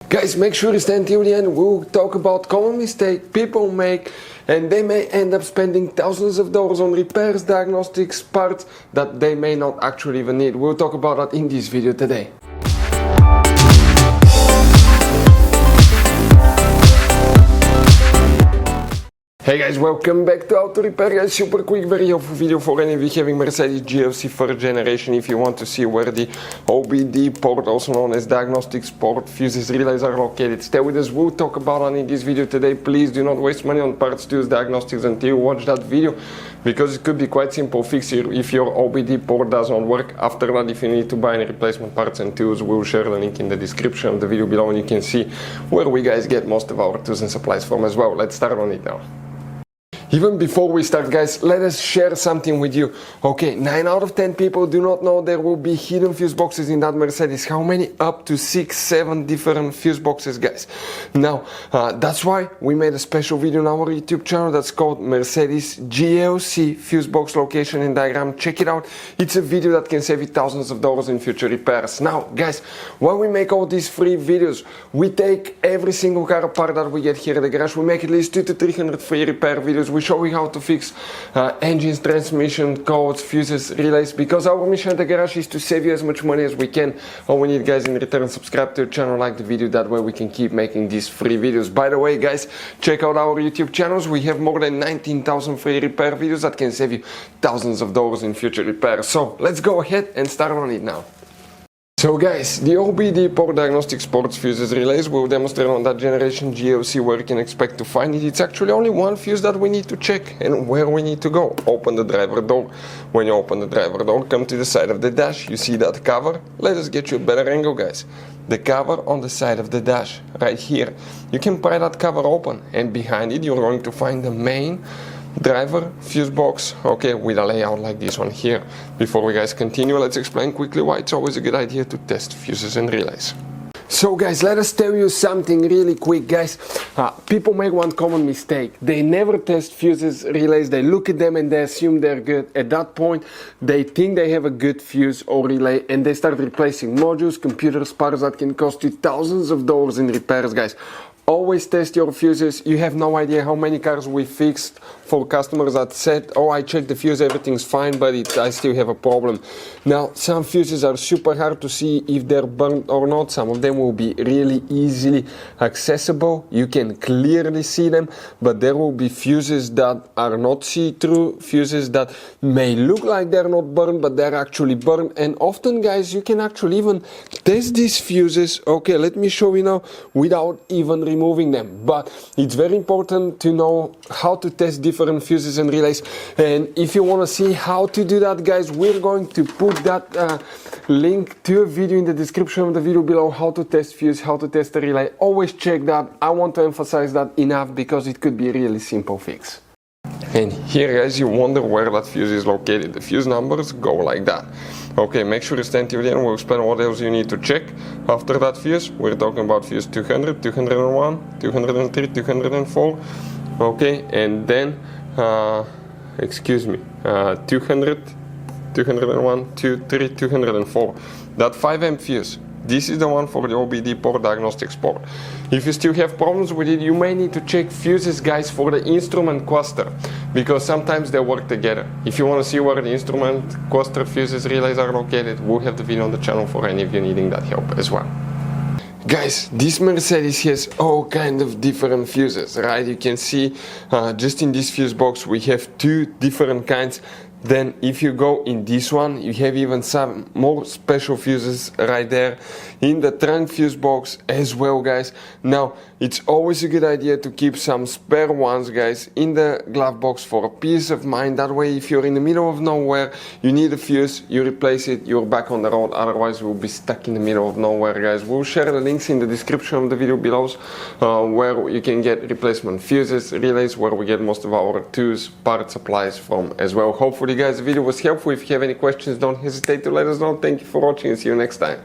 Guys, make sure you stay until the end. We'll talk about common mistakes people make, and they may end up spending thousands of dollars on repairs, diagnostics, parts that they may not actually even need. We'll talk about that in this video today. Hey guys, welcome back to Auto Repair. Guys, super quick, very helpful video for any of you having Mercedes GLC 4th generation. If you want to see where the OBD port, also known as Diagnostics Port, fuses, relays are located, stay with us. We'll talk about it in this video today. Please do not waste money on parts, tools, diagnostics until you watch that video, because it could be quite simple fix here if your OBD port doesn't work. After that, if you need to buy any replacement parts and tools, we'll share the link in the description of the video below, and you can see where we guys get most of our tools and supplies from as well. Let's start on it now. Even before we start, guys, let us share something with you. Okay, 9 out of 10 people do not know there will be hidden fuse boxes in that Mercedes. How many? Up to 6-7 different fuse boxes, guys. Now, that's why we made a special video on our YouTube channel that's called Mercedes GLC fuse box location and diagram. Check it out. It's a video that can save you thousands of dollars in future repairs. Now, guys, when we make all these free videos, we take every single car apart that we get here at the garage. We make at least 200 to 300 free repair videos. We show you how to fix engines, transmission, codes, fuses, relays, because our mission at the garage is to save you as much money as we can. All we need, guys, in return, subscribe to the channel, like the video, that way we can keep making these free videos. By the way, guys, check out our YouTube channels. We have more than 19,000 free repair videos that can save you thousands of dollars in future repairs. So let's go ahead and start on it now. So guys, the OBD Port Diagnostics Port fuses relays will demonstrate on that generation GLC where you can expect to find it. It's actually only one fuse that we need to check and where we need to go. Open the driver door. When you open the driver door, come to the side of the dash. You see that cover? Let us get you a better angle, guys. The cover on the side of the dash, right here. You can pry that cover open, and behind it you're going to find the main driver fuse box, okay, with a layout like this one here. Before we guys continue, let's explain quickly why it's always a good idea to test fuses and relays. So guys, let us tell you something really quick, guys. People make one common mistake. They never test fuses, relays. They look at them and they assume they're good. At that point, they think they have a good fuse or relay, and they start replacing modules, computers, parts that can cost you thousands of dollars in repairs, guys. Always test your fuses. You have no idea how many cars we fixed for customers that said, oh, I checked the fuse, everything's fine, but I still have a problem. Now, some fuses are super hard to see if they're burnt or not. Some of them will be really easily accessible. You can clearly see them, but there will be fuses that are not see-through, fuses that may look like they're not burned, but they're actually burned. And often, guys, you can actually even test these fuses. Okay, let me show you now without even removing them. But it's very important to know how to test different fuses and relays, and if you want to see how to do that, guys, we're going to put that link to a video in the description of the video below, how to test fuse, how to test a relay. Always check that. I want to emphasize that enough because it could be a really simple fix. And here, guys, you wonder where that fuse is located. The fuse numbers go like that. Okay, make sure you stand till the end. We'll explain what else you need to check. After that fuse, we're talking about fuse 200, 201, 203, 204. Okay, and then, 200, 201, 203, 204. That 5 amp fuse. This is the one for the OBD Port Diagnostics Port. If you still have problems with it, you may need to check fuses, guys, for the instrument cluster, because sometimes they work together. If you want to see where the instrument cluster fuses relays are located, we'll have the video on the channel for any of you needing that help as well. Guys, this Mercedes has all kind of different fuses, right? You can see just in this fuse box we have 2 different kinds. Then if you go in this one, you have even some more special fuses right there in the trunk fuse box as well, guys. Now, it's always a good idea to keep some spare ones, guys, in the glove box for a peace of mind. That way, if you're in the middle of nowhere, you need a fuse, you replace it, you're back on the road. Otherwise, we'll be stuck in the middle of nowhere, guys. We'll share the links in the description of the video below, where you can get replacement fuses, relays, where we get most of our tools, part supplies from as well. Hopefully, guys, the video was helpful. If you have any questions, don't hesitate to let us know. Thank you for watching and see you next time.